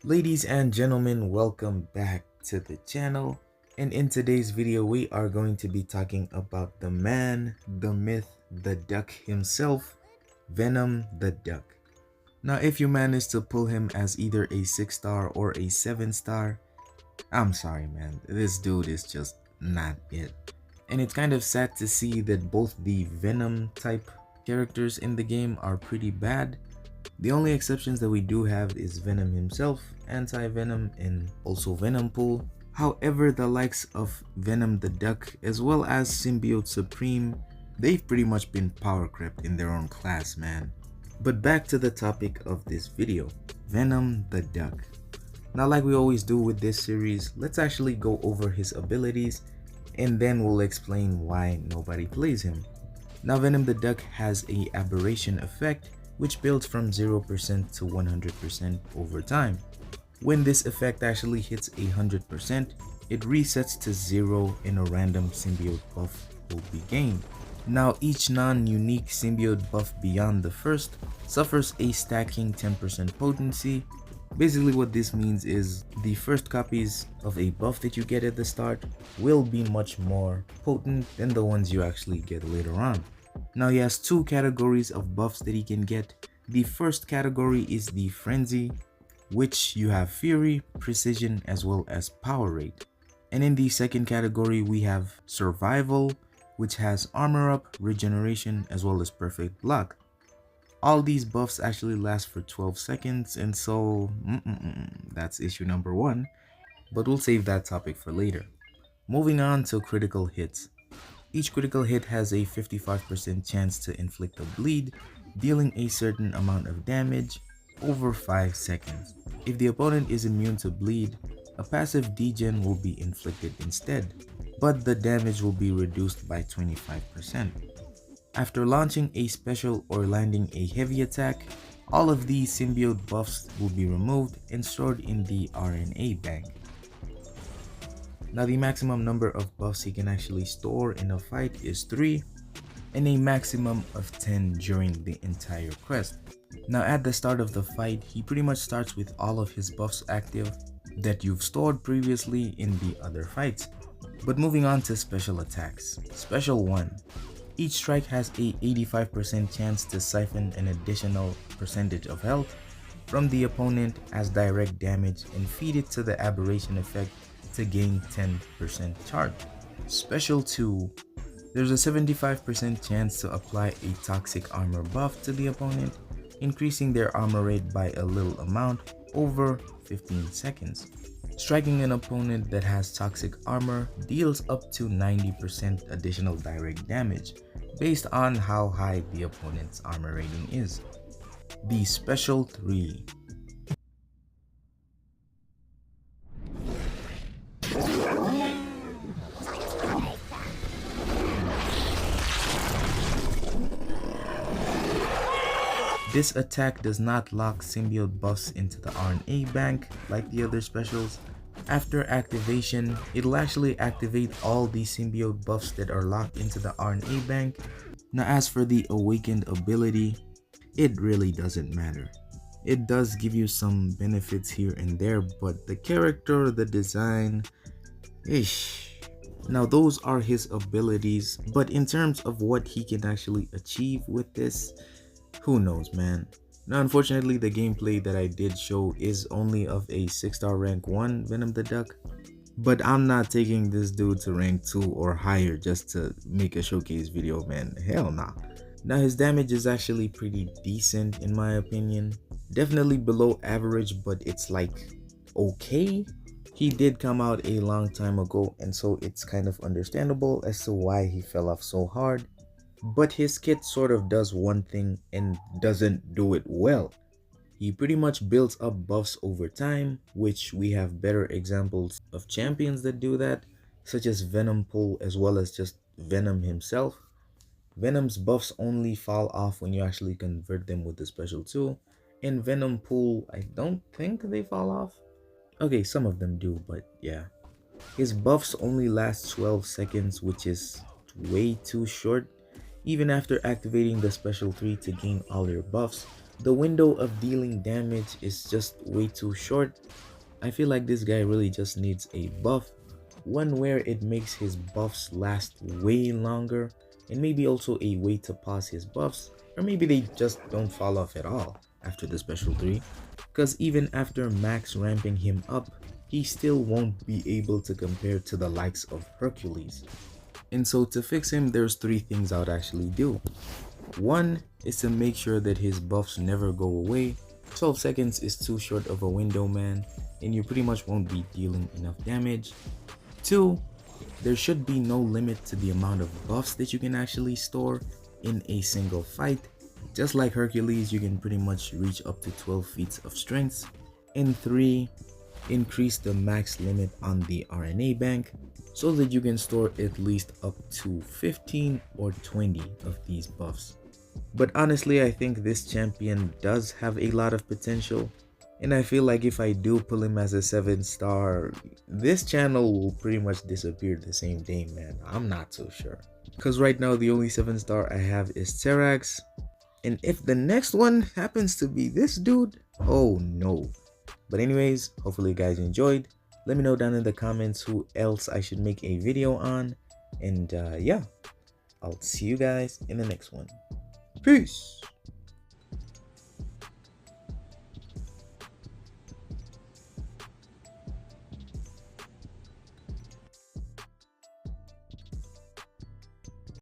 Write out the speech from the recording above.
Ladies and gentlemen, welcome back to the channel, and in today's video we are going to be talking about the man, the myth, the duck himself, Venom the Duck. Now if you manage to pull him as either a 6-star or a 7-star, I'm sorry man, this dude is just not it. And it's kind of sad to see that both the Venom type characters in the game are pretty bad. The only exceptions that we do have is Venom himself, Anti-Venom, and also Venom Pool. However, the likes of Venom the Duck as well as Symbiote Supreme, they've pretty much been power crept in their own class, man. But back to the topic of this video, Venom the Duck. Now like we always do with this series, let's actually go over his abilities and then we'll explain why nobody plays him. Now Venom the Duck has a aberration effect which builds from 0% to 100% over time. When this effect actually hits 100%, it resets to 0 and a random symbiote buff will be gained. Now each non-unique symbiote buff beyond the first suffers a stacking 10% potency. Basically what this means is the first copies of a buff that you get at the start will be much more potent than the ones you actually get later on. Now he has two categories of buffs that he can get. The first category is the Frenzy, which you have Fury, Precision, as well as Power Rate. And in the second category we have Survival, which has Armor Up, Regeneration, as well as Perfect Block. All these buffs actually last for 12 seconds, and so that's issue number 1, but we'll save that topic for later. Moving on to critical hits. Each critical hit has a 55% chance to inflict a bleed, dealing a certain amount of damage over 5 seconds. If the opponent is immune to bleed, a passive degen will be inflicted instead, but the damage will be reduced by 25%. After launching a special or landing a heavy attack, all of these symbiote buffs will be removed and stored in the RNA bank. Now the maximum number of buffs he can actually store in a fight is 3 and a maximum of 10 during the entire quest. Now at the start of the fight, he pretty much starts with all of his buffs active that you've stored previously in the other fights. But moving on to special attacks. Special 1. Each strike has a 85% chance to siphon an additional percentage of health from the opponent as direct damage and feed it to the aberration effect to gain 10% charge. Special 2. There's a 75% chance to apply a toxic armor buff to the opponent, increasing their armor rate by a little amount over 15 seconds. Striking an opponent that has toxic armor deals up to 90% additional direct damage based on how high the opponent's armor rating is. The Special 3. This attack does not lock symbiote buffs into the RNA bank like the other specials. After activation, it'll actually activate all the symbiote buffs that are locked into the RNA bank. Now as for the awakened ability, it really doesn't matter. It does give you some benefits here and there, but the character, the design, ish. Now those are his abilities, but in terms of what he can actually achieve with this, who knows, man. Now unfortunately the gameplay that I did show is only of a 6-star rank 1 Venom the Duck, but I'm not taking this dude to rank 2 or higher just to make a showcase video, man. Hell nah. Now his damage is actually pretty decent in my opinion. Definitely below average, but it's like okay. He did come out a long time ago, and so it's kind of understandable as to why he fell off so hard. But his kit sort of does one thing and doesn't do it well. He pretty much builds up buffs over time, which we have better examples of champions that do that, such as Venom Pool as well as just Venom himself. Venom's buffs only fall off when you actually convert them with the special 2. In Venom Pool, I don't think they fall off. Okay, some of them do, but yeah. His buffs only last 12 seconds, which is way too short. Even after activating the special 3 to gain all your buffs, The window of dealing damage is just way too short. I feel like this guy really just needs a buff, one where it makes his buffs last way longer, and maybe also a way to pause his buffs, or maybe they just don't fall off at all after the special 3, because even after max ramping him up, he still won't be able to compare to the likes of Hercules. And so to fix him, there's 3 things I would actually do. One is to make sure that his buffs never go away. 12 seconds is too short of a window, man, and you pretty much won't be dealing enough damage. 2, there should be no limit to the amount of buffs that you can actually store in a single fight. Just like Hercules, you can pretty much reach up to 12 feats of strength. And 3, increase the max limit on the RNA bank so that you can store at least up to 15 or 20 of these buffs. But honestly, I think this champion does have a lot of potential, and I feel like if I do pull him as a 7-star, this channel will pretty much disappear the same day, man. I'm not so sure. Because right now the only 7-star I have is Terax, and if the next one happens to be this dude, oh no. But anyways, hopefully you guys enjoyed. Let me know down in the comments who else I should make a video on. And yeah, I'll see you guys in the next one. Peace!